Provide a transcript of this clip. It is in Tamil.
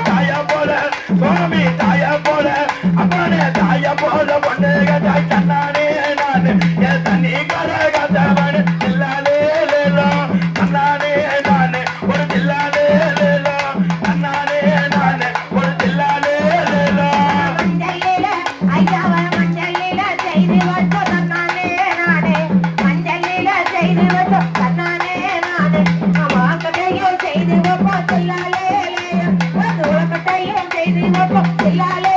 தாய போல சுவாமி தாய போல அப்பனே தாய போல பொண்ணு கட்டாய் தன்னானே நான் என் தண்ணி கரை கதவன் தில்லாலே லேலோ தன்னானே நான் ஒரு தில்லாலே லேலோ தன்னானே நான் ஒரு தில்லாலே லேலோ மஞ்சளில ஐயாவ மஞ்சளில செய்து வச்சோ தன்னானே நானே மஞ்சளில செய்து வச்சோ தன்னானே நானே வாக்கடையோ செய்து வைப்போ தில்லாலே லேயோ உலகட்டையோ செய்து வைப்போ தில்லாலே